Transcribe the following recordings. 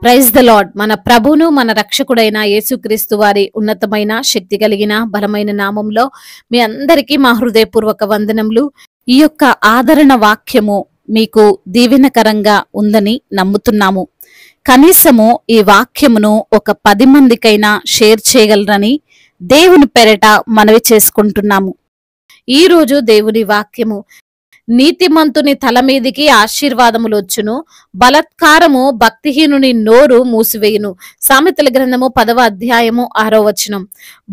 Praise the lord. మన ప్రభును మన రక్షకుడైన యేసుక్రీస్తు వారి ఉన్నతమైన శక్తి కలిగిన బలమైన నామంలో మీ అందరికీ మా హృదయపూర్వక వందనములు. ఈ యొక్క ఆదరణ వాక్యము మీకు దీవెనకరంగా ఉందని నమ్ముతున్నాము. కనీసము ఈ వాక్యమును ఒక 10 మందికైనా షేర్ చేయగలరని దేవుని పేరట మనవి చేసుకుంటున్నాము. ఈ రోజు దేవుని వాక్యము, నీతిమంతుని తల మీదికి ఆశీర్వాదములు వచ్చును, బలత్కారము భక్తిహీనుని నోరు మూసివేయును. సామెతల గ్రంథము 10వ అధ్యాయము 6వ వచనం.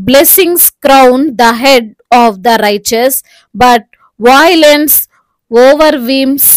Blessings crown the head of the righteous, but violence overwhelms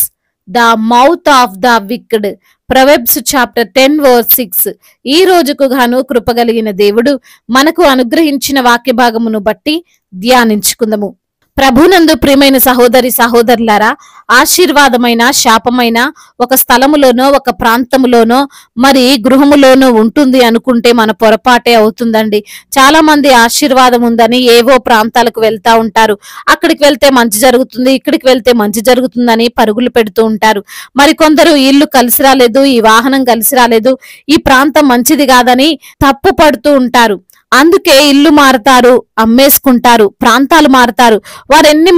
the mouth of the wicked. Proverbs chapter 10 verse 6. ఈ రోజుకు గాను కృపగలిగిన దేవుడు మనకు అనుగ్రహించిన వాక్య భాగమును బట్టి ధ్యానించుకుందాము. ప్రభునందు ప్రియమైన సహోదరి సహోదరులారా, ఆశీర్వాదమైన శాపమైన ఒక స్థలములోనో ఒక ప్రాంతములోనో మరి గృహములోనో ఉంటుంది అనుకుంటే మన పొరపాటే అవుతుందండి. చాలా మంది ఆశీర్వాదం ఉందని ఏవో ప్రాంతాలకు వెళ్తా ఉంటారు. అక్కడికి వెళ్తే మంచి జరుగుతుంది, ఇక్కడికి వెళ్తే మంచి జరుగుతుందని పరుగులు పెడుతూ ఉంటారు. మరి కొందరు ఇల్లు కలిసి రాలేదు, ఈ వాహనం కలిసి రాలేదు, ఈ ప్రాంతం మంచిది కాదని తప్పు పడుతూ ఉంటారు. అందుకే ఇల్లు మారుతారు, అమ్మేసుకుంటారు, ప్రాంతాలు మారుతారు. వారు ఎన్ని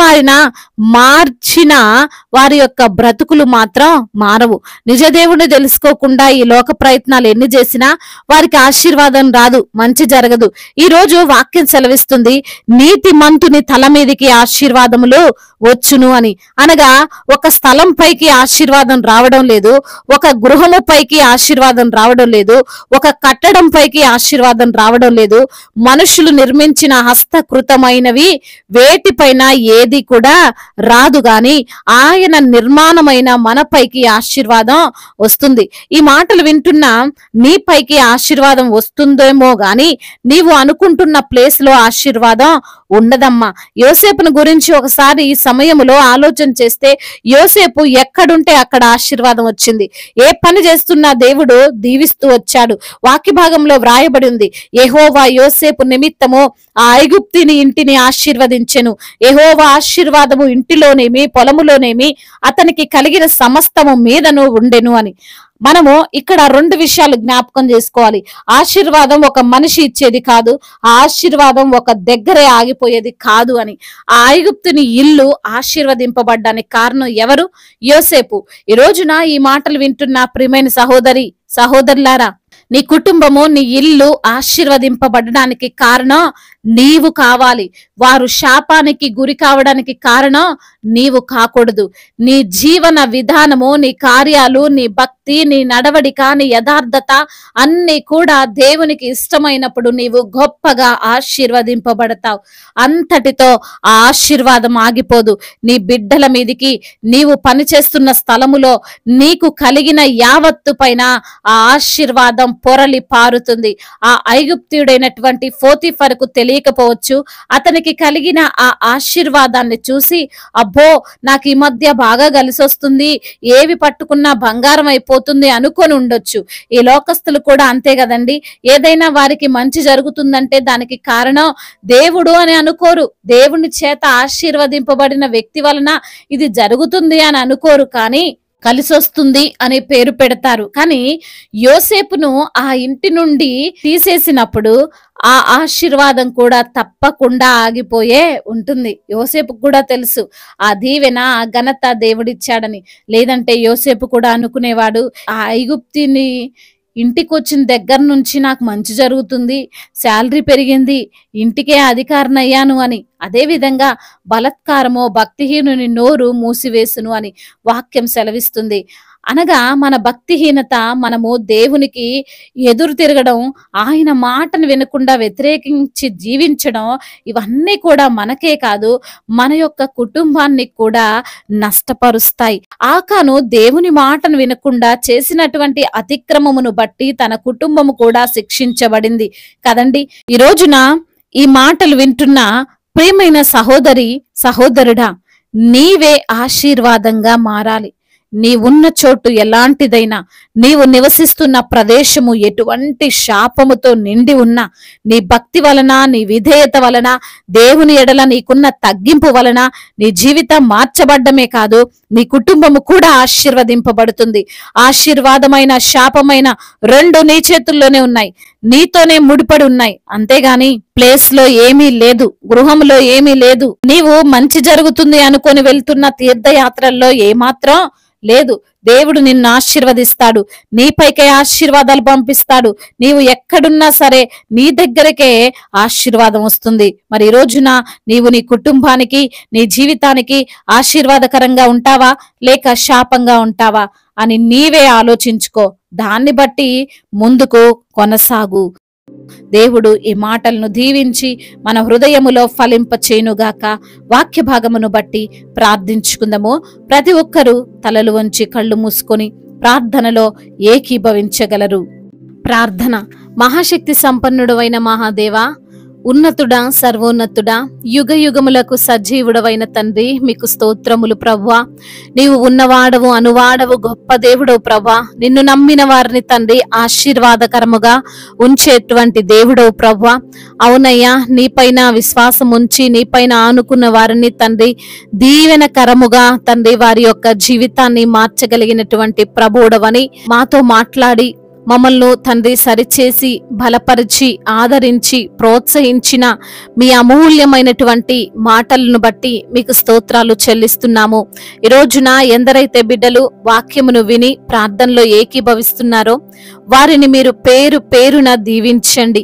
మార్చినా వారి యొక్క బ్రతుకులు మాత్రం మారవు. నిజదేవుని తెలుసుకోకుండా ఈ లోక ప్రయత్నాలు ఎన్ని చేసినా వారికి ఆశీర్వాదం రాదు, మంచి జరగదు. ఈ రోజు వాక్యం సెలవిస్తుంది, నీతిమంతుని తల మీదికి ఆశీర్వాదములు వచ్చును అని. అనగా ఒక స్థలం పైకి ఆశీర్వాదం రావడం లేదు, ఒక గృహము పైకి ఆశీర్వాదం రావడం లేదు, ఒక కట్టడం పైకి ఆశీర్వాదం రావడం లేదు. మనుషులు నిర్మించిన హస్తకృతమైనవి వేటిపైన ఏది కూడా రాదు గాని ఆయన నిర్మాణమైన మన పైకి ఆశీర్వాదం వస్తుంది. ఈ మాటలు వింటున్నా నీ పైకి ఆశీర్వాదం వస్తుందేమో గాని నీవు అనుకుంటున్న ప్లేస్ లో ఆశీర్వాదం ఉండదమ్మా. యోసేపును గురించి ఒకసారి ఈ సమయంలో ఆలోచన చేస్తే, యోసేపు ఎక్కడుంటే అక్కడ ఆశీర్వాదం వచ్చింది. ఏ పని చేస్తున్నా దేవుడు దీవిస్తూ వచ్చాడు. వాక్య భాగంలో వ్రాయబడి ఉంది, యెహోవా యోసేపు నిమిత్తము ఆ ఐగుప్తిని ఇంటిని ఆశీర్వదించెను. యెహోవా ఆశీర్వాదము ఇంటిలోనేమి పొలములోనేమి అతనికి కలిగిన సమస్తము మీదను ఉండెను అని. మనము ఇక్కడ 2 విషయాలు జ్ఞాపకం చేసుకోవాలి. ఆశీర్వాదం ఒక మనిషి ఇచ్చేది కాదు, ఆ ఆశీర్వాదం ఒక దగ్గరే ఆగిపోయేది కాదు అని. ఆ ఐగుప్తుని ఇల్లు ఆశీర్వదింపబడ్డానికి కారణం ఎవరు? యోసేపు. ఈ రోజున ఈ మాటలు వింటున్న ప్రియమైన సహోదరి సహోదరులారా, నీ కుటుంబము నీ ఇల్లు ఆశీర్వదింపబడడానికి కారణం నీవు కావాలి. వారు శాపానికి గురి కావడానికి కారణం నీవు కాకూడదు. నీ జీవన విధానము, నీ కార్యాలు, నీ భక్తి, నీ నడవడిక, నీ యథార్థత అన్ని కూడా దేవునికి ఇష్టమైనప్పుడు నీవు గొప్పగా ఆశీర్వదింపబడతావు. అంతటితో ఆ ఆశీర్వాదం ఆగిపోదు. నీ బిడ్డల మీదికి, నీవు పనిచేస్తున్న స్థలములో నీకు కలిగిన యావత్తు పైన ఆ ఆశీర్వాదం పొరలి పారుతుంది. ఆ ఐగుప్తీయుడైనటువంటి పోతీఫరుకు తెలియకపోవచ్చు. అతనికి కలిగిన ఆ ఆశీర్వాదాన్ని చూసి, అబ్బో నాకు ఈ మధ్య బాగా కలిసి వస్తుంది, ఏవి పట్టుకున్నా బంగారం అయిపోతుంది అనుకొని ఉండొచ్చు. ఈ లోకస్తులు కూడా అంతే కదండి. ఏదైనా వారికి మంచి జరుగుతుందంటే దానికి కారణం దేవుడు అని అనుకోరు. దేవుని చేత ఆశీర్వదింపబడిన వ్యక్తి వలన ఇది జరుగుతుంది అని అనుకోరు, కానీ కలిసొస్తుంది అనే పేరు పెడతారు. కానీ యోసేపును ఆ ఇంటి నుండి తీసేసినప్పుడు ఆ ఆశీర్వాదం కూడా తప్పకుండా ఆగిపోయే ఉంటుంది. యోసేపు కూడా తెలుసు ఆ దీవెన, ఆ ఘనత దేవుడిచ్చాడని. లేదంటే యోసేపు కూడా అనుకునేవాడు, ఆ ఐగుప్తిని ఇంటికి వచ్చిన దగ్గర నుంచి నాకు మంచి జరుగుతుంది, శాలరీ పెరిగింది, ఇంటికే అధికారిని అయ్యాను అని. అదేవిధంగా బలత్కారమో భక్తిహీనుని నోరు మూసివేసును అని వాక్యం సెలవిస్తుంది. అనగా మన భక్తిహీనత, మనము దేవునికి ఎదురు తిరగడం, ఆయన మాటను వినకుండా వ్యతిరేకించి జీవించడం, ఇవన్నీ కూడా మనకే కాదు మన యొక్క కుటుంబాన్ని కూడా నష్టపరుస్తాయి. ఆకాను దేవుని మాటను వినకుండా చేసినటువంటి అతిక్రమమును బట్టి తన కుటుంబము కూడా శిక్షించబడింది కదండి. ఈ రోజున ఈ మాటలు వింటున్న ప్రియమైన సహోదరి సహోదరుడా, నీవే ఆశీర్వాదంగా మారాలి. నీవున్న చోటు ఎలాంటిదైనా, నీవు నివసిస్తున్న ప్రదేశము ఎటువంటి శాపముతో నిండి ఉన్నా, నీ భక్తి వలన, నీ విధేయత వలన, దేవుని ఎడల నీకున్న తగ్గింపు వలన నీ జీవితం మార్చబడ్డమే కాదు, నీ కుటుంబము కూడా ఆశీర్వదింపబడుతుంది. ఆశీర్వాదమైన శాపమైన రెండు నీ చేతుల్లోనే ఉన్నాయి, నీతోనే ముడిపడి ఉన్నాయి. అంతేగాని ప్లేస్ లో ఏమీ లేదు, గృహంలో ఏమీ లేదు. నీవు మంచి జరుగుతుంది అనుకొని వెళ్తున్న తీర్థయాత్రల్లో ఏమాత్రం లేదు. దేవుడు నిన్ను ఆశీర్వదిస్తాడు, నీపైకే ఆశీర్వాదాలు పంపిస్తాడు. నీవు ఎక్కడున్నా సరే నీ దగ్గరకే ఆశీర్వాదం వస్తుంది. మరి ఈ రోజున నీవు నీ కుటుంబానికి, నీ జీవితానికి ఆశీర్వాదకరంగా ఉంటావా లేక శాపంగా ఉంటావా అని నీవే ఆలోచించుకో. దాన్ని బట్టి ముందుకు కొనసాగు. దేవుడు ఈ మాటలను దీవించి మన హృదయములో ఫలింపచేయునుగాక. వాక్య భాగమును బట్టి ప్రార్థించుకుందాము. ప్రతి ఒక్కరూ తలలు వంచి కళ్ళు మూసుకొని ప్రార్థనలో ఏకీభవించగలరు. ప్రార్థన. మహాశక్తి సంపన్నుడు అయిన మహాదేవా, ఉన్నతుడా, సర్వోన్నతుడా, యుగ యుగములకు సజీవుడవైన తండ్రి, మీకు స్తోత్రములు ప్రభువా. నీవు ఉన్నవాడవు, అనువాడవు, గొప్ప దేవుడవు ప్రభువా. నిన్ను నమ్మిన వారిని తండ్రి ఆశీర్వాదకరముగా ఉంచేటువంటి దేవుడవు ప్రభువా. అవునయ్యా, నీపైన విశ్వాసం ఉంచి నీపైన ఆనుకున్న వారిని తండ్రి దీవెనకరముగా తండ్రి వారి యొక్క జీవితాన్ని మార్చగలిగినటువంటి ప్రభువుడవని మాతో మాట్లాడి మమ్మల్ని తండ్రి సరిచేసి బలపరిచి ఆదరించి ప్రోత్సహించిన మీ అమూల్యమైనటువంటి మాటలను బట్టి మీకు స్తోత్రాలు చెల్లిస్తున్నాము. ఈ రోజున ఎందరైతే బిడ్డలు వాక్యమును విని ప్రార్థనలో ఏకీభవిస్తున్నారో వారిని మీరు పేరు పేరున దీవించండి,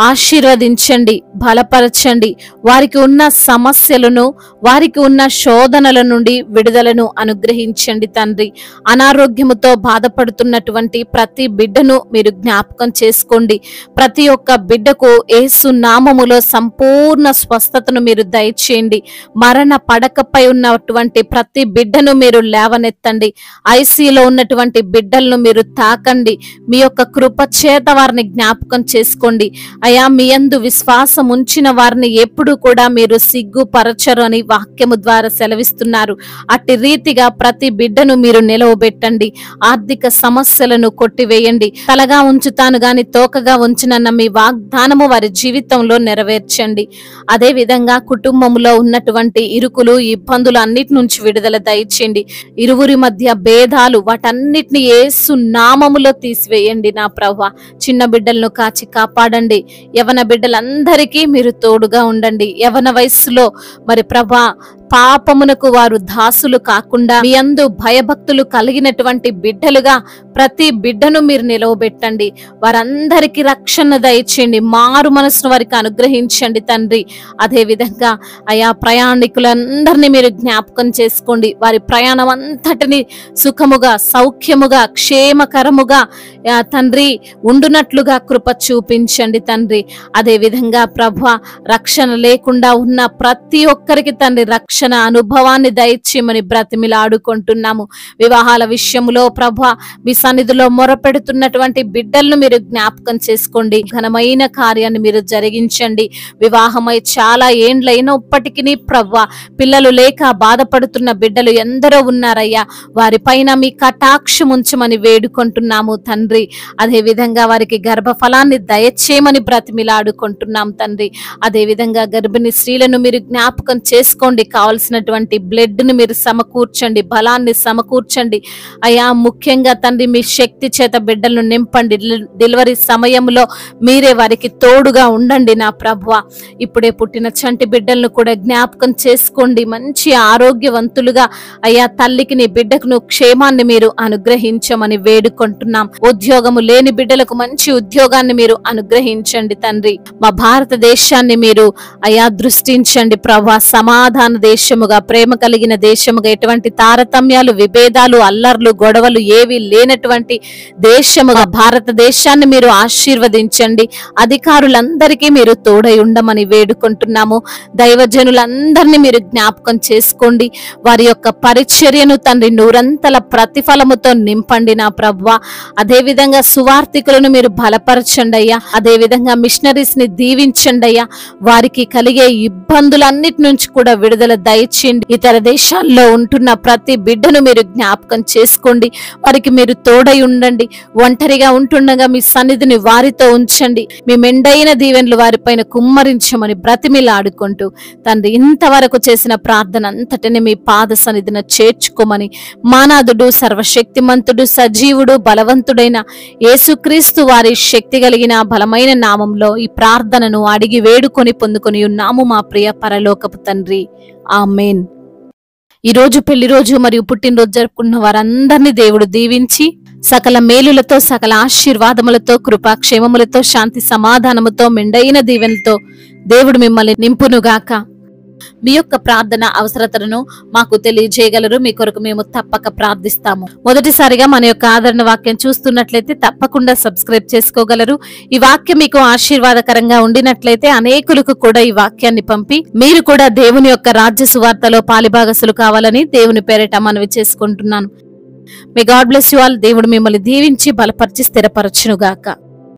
ఆశీర్వదించండి, బలపరచండి. వారికి ఉన్న సమస్యలను, వారికి ఉన్న శోధనల నుండి విడుదలను అనుగ్రహించండి తండ్రి. అనారోగ్యముతో బాధపడుతున్నటువంటి ప్రతి బిడ్డను మీరు జ్ఞాపకం చేసుకోండి. ప్రతి ఒక్క బిడ్డకు యేసు నామములో సంపూర్ణ స్వస్థతను మీరు దయచేయండి. మరణ పడకపై ఉన్నటువంటి ప్రతి బిడ్డను మీరు లేవనెత్తండి. ఐసీలో ఉన్నటువంటి బిడ్డలను మీరు తాకండి. మీ యొక్క కృప చేత వారిని జ్ఞాపకం చేసుకోండి. అయా, మీ యందు విశ్వాసం ఉంచిన వారిని ఎప్పుడు కూడా మీరు సిగ్గుపరచరు అని వాక్యము ద్వారా సెలవిస్తున్నారు. అట్టి రీతిగా ప్రతి బిడ్డను మీరు నిలవబెట్టండి. ఆర్థిక సమస్యలను కొట్టివేయండి. తలగా ఉంచుతాను గాని తోకగా ఉంచునన్న మీ వాగ్దానము వారి జీవితంలో నెరవేర్చండి. అదే విధంగా కుటుంబంలో ఉన్నటువంటి ఇరుకులు, ఇబ్బందులు అన్నిటి నుంచి విడుదల దయచేయండి. ఇరువురి మధ్య భేదాలు వాటన్నిటిని యేసు నామములో తీసివేయండి నా ప్రభువా. చిన్న బిడ్డలను కాచి కాపాడండి. యవన బిడ్డలందరికీ మీరు తోడుగా ఉండండి. యవన వయస్సులో మరి ప్రభా పాపమునకు వారు దాసులు కాకుండా మీ యందు భయభక్తులు కలిగినటువంటి బిడ్డలుగా ప్రతి బిడ్డను మీరు నిలవబెట్టండి. వారందరికీ రక్షణ దయచేయండి. మారు మనసును వారికి అనుగ్రహించండి తండ్రి. అదే విధంగా అయా ప్రయాణికులందరినీ మీరు జ్ఞాపకం చేసుకోండి. వారి ప్రయాణం అంతటిని సుఖముగా, సౌఖ్యముగా, క్షేమకరముగా తండ్రి ఉండునట్లుగా కృప చూపించండి తండ్రి. అదే విధంగా ప్రభువా, రక్షణ లేకుండా ఉన్న ప్రతి ఒక్కరికి తండ్రి రక్షణ అనుభవాన్ని దయచేయమని బ్రతిమిలాడుకుంటున్నాము. వివాహాల విషయంలో ప్రభువా, మీ సన్నిధిలో మొరపెడుతున్నటువంటి బిడ్డలను మీరు జ్ఞాపకం చేసుకోండి. ఘనమైన కార్యాన్ని మీరు జరిగించండి. వివాహమై చాలా ఏండ్లైనప్పటికీ ప్రభువా, పిల్లలు లేక బాధపడుతున్న బిడ్డలు ఎందరో ఉన్నారయ్యా. వారిపైన మీ కటాక్షం ఉంచమని వేడుకుంటున్నాము తండ్రి. అదే విధంగా వారికి గర్భఫలాన్ని దయచేయమని బ్రతిమిలాడుకుంటున్నాం తండ్రి. అదే విధంగా గర్భిణీ స్త్రీలను మీరు జ్ఞాపకం చేసుకోండి. కావలసినటువంటి బ్లడ్ ను మీరు సమకూర్చండి, బలాన్ని సమకూర్చండి అయ్యా. ముఖ్యంగా తండ్రి మీ శక్తి చేత బిడ్డలను నింపండి. డెలివరీ సమయంలో మీరే వారికి తోడుగా ఉండండి నా ప్రభువా. ఇప్పుడే పుట్టిన చంటి బిడ్డలను కూడా జ్ఞాపకం చేసుకోండి. మంచి ఆరోగ్యవంతులుగా అయ్యా తల్లికి నీ బిడ్డకును క్షేమాన్ని మీరు అనుగ్రహించమని వేడుకుంటున్నాం. ఉద్యోగము లేని బిడ్డలకు మంచి ఉద్యోగాన్ని మీరు అనుగ్రహించండి తండ్రి. మా భారతదేశాన్ని మీరు అయ్యా దృష్టించండి ప్రభా. సమాధాన దేశముగా, ప్రేమ కలిగిన దేశముగా, ఎటువంటి తారతమ్యాలు, విభేదాలు, అల్లర్లు, గొడవలు ఏవి లేనటువంటి దేశముగా భారతదేశాన్ని మీరు ఆశీర్వదించండి. అధికారులందరికీ మీరు తోడై ఉండమని వేడుకుంటున్నాము. దైవజనులందరినీ మీరు జ్ఞాపకం చేసుకోండి. వారి యొక్క పరిచర్యను తండ్రి నూరంతల ప్రతిఫలముతో నింపండి నా ప్రభువా. అదే విధంగా సువార్థికులను మీరు బలపరచండి అయ్యా. అదే విధంగా మిషనరీస్ ని దీవించండి అయ్యా. వారికి కలిగే ఇబ్బందులన్నిటి నుంచి కూడా విడుదల దయచేయండి. ఇతర దేశాల్లో ఉంటున్న ప్రతి బిడ్డను మీరు జ్ఞాపకం చేసుకోండి. వారికి మీరు తోడై ఉండండి. ఒంటరిగా ఉంటుండగా మీ సన్నిధిని వారితో ఉంచండి. మీ మెండైన దీవెనలు వారిపైన కుమ్మరించమని బ్రతిమిలాడుకుంటూ తండ్రి, ఇంతవరకు చేసిన ప్రార్థన అంతటిని మీ పాద సన్నిధిన చేర్చుకోమని మానాదుడు, సర్వశక్తిమంతుడు, సజీవుడు, బలవంతుడైన యేసుక్రీస్తు వారి శక్తి కలిగిన బలమైన నామంలో ఈ ప్రార్థనను అడిగి వేడుకొని పొందుకొని ఉన్నాము మా ప్రియ పరలోకపు తండ్రి. ఆమేన్. ఈ రోజు పెళ్లి రోజు మరియు పుట్టినరోజు జరుపుకున్న వారందరినీ దేవుడు దీవించి సకల మేలులతో, సకల ఆశీర్వాదములతో, కృపాక్షేమములతో, శాంతి సమాధానముతో, మెండైన దీవెనలతో దేవుడు మిమ్మల్ని నింపునుగాక. మీ యొక్క ప్రార్థన అవసరతలను మాకు తెలియజేయగలరు. మీ కొరకు మేము తప్పక ప్రార్థిస్తాము. మొదటిసారిగా మన యొక్క ఆదరణ వాక్యం చూస్తున్నట్లయితే తప్పకుండా సబ్స్క్రైబ్ చేసుకోగలరు. ఈ వాక్యం మీకు ఆశీర్వాదకరంగా ఉండినట్లయితే అనేకులకు కూడా ఈ వాక్యాన్ని పంపి మీరు కూడా దేవుని యొక్క రాజ్య సువార్తలో పాలిభాగసులు కావాలని దేవుని పేరిట మనవి చేసుకుంటున్నాను. May God bless you all. దేవుడు మిమ్మల్ని దీవించి బలపరిచి స్థిరపరచునుగాక.